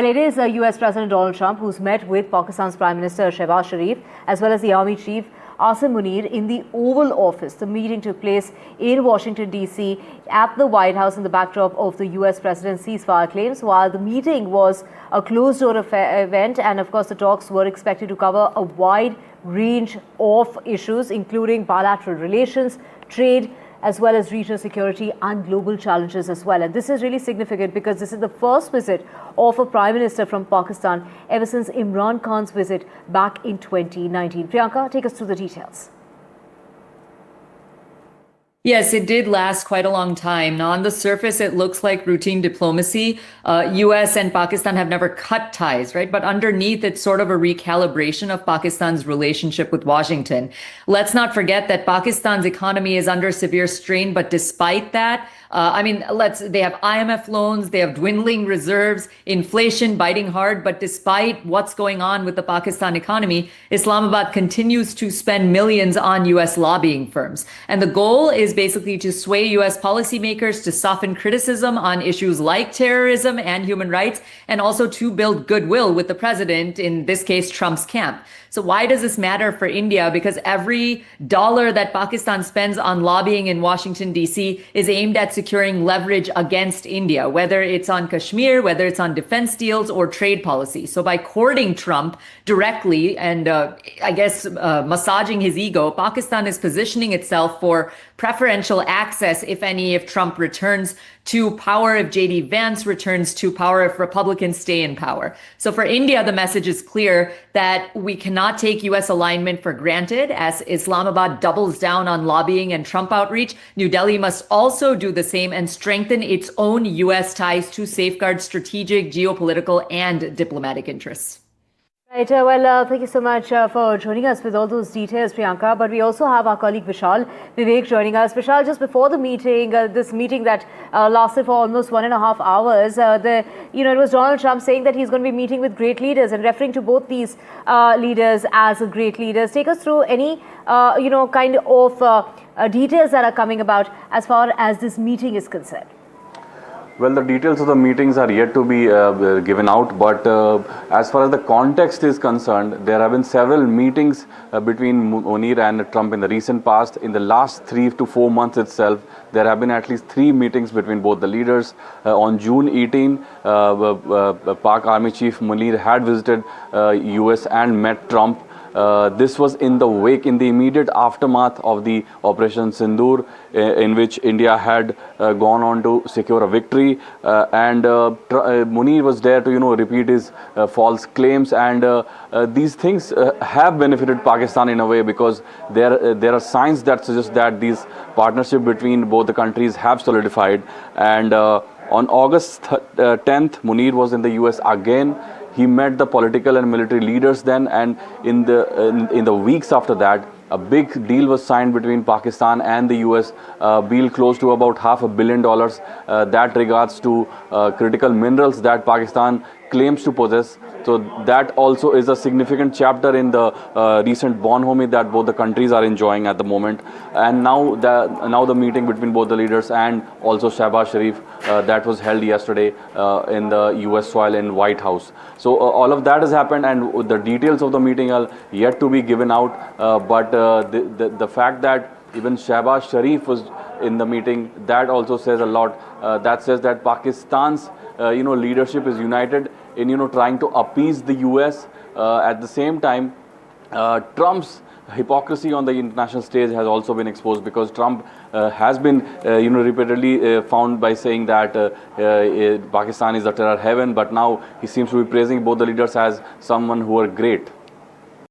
Well, it is US President Donald Trump who's met with Pakistan's Prime Minister Shehbaz Sharif as well as the Army Chief Asim Munir in the Oval Office. The meeting took place in Washington, D.C. at the White House in the backdrop of the US President's ceasefire claims. While the meeting was a closed-door event, and of course the talks were expected to cover a wide range of issues, including bilateral relations, trade, as well as regional security and global challenges as well. And this is really significant because this is the first visit of a Prime Minister from Pakistan ever since Imran Khan's visit back in 2019. Priyanka, take us through the details. Yes, it did last quite a long time. Now, on the surface, it looks like routine diplomacy. US and Pakistan have never cut ties, right? But underneath, it's sort of a recalibration of Pakistan's relationship with Washington. Let's not forget that Pakistan's economy is under severe strain, but despite that, they have IMF loans, they have dwindling reserves, inflation biting hard. But despite what's going on with the Pakistan economy, Islamabad continues to spend millions on US lobbying firms. And the goal is basically to sway US policymakers to soften criticism on issues like terrorism and human rights, and also to build goodwill with the president, in this case, Trump's camp. So why does this matter for India? Because every dollar that Pakistan spends on lobbying in Washington, D.C. is aimed at securing leverage against India, whether it's on Kashmir, whether it's on defense deals or trade policy. So by courting Trump directly and massaging his ego, Pakistan is positioning itself for preferential access, if any, if Trump returns to power, if J.D. Vance returns to power, if Republicans stay in power. So for India, the message is clear that we cannot take U.S. alignment for granted. As Islamabad doubles down on lobbying and Trump outreach, New Delhi must also do the same and strengthen its own U.S. ties to safeguard strategic, geopolitical, and diplomatic interests. Right. Thank you so much for joining us with all those details, Priyanka. But we also have our colleague Vivek joining us. Vishal, just before the meeting, this meeting that lasted for almost 1.5 hours, it was Donald Trump saying that he's going to be meeting with great leaders and referring to both these leaders as great leaders. Take us through any, kind of details that are coming about as far as this meeting is concerned. Well, the details of the meetings are yet to be given out, but as far as the context is concerned, there have been several meetings between Munir and Trump in the recent past. In the last 3 to 4 months itself, there have been at least 3 meetings between both the leaders. On June 18, Pak Army Chief Munir had visited US and met Trump. This was in the immediate aftermath of the Operation Sindoor, in which India had gone on to secure a victory, and Munir was there to repeat his false claims, and these things have benefited Pakistan in a way, because there are signs that suggest that these partnership between both the countries have solidified. And on August 10th, Munir was in the US again. He met the political and military leaders then, and in the weeks after that, a big deal was signed between Pakistan and the US, deal close to about $500 million that regards to critical minerals that Pakistan claims to possess. So that also is a significant chapter in the recent bonhomie that both the countries are enjoying at the moment. And now the meeting between both the leaders and also Shehbaz Sharif that was held yesterday in the US soil in White House. So all of that has happened, and the details of the meeting are yet to be given out. But the fact that even Shehbaz Sharif was in the meeting, that also says a lot. That says that Pakistan's leadership is united in trying to appease the US. At the same time, Trump's hypocrisy on the international stage has also been exposed, because Trump has been repeatedly found by saying that Pakistan is a terror heaven, but now he seems to be praising both the leaders as someone who are great.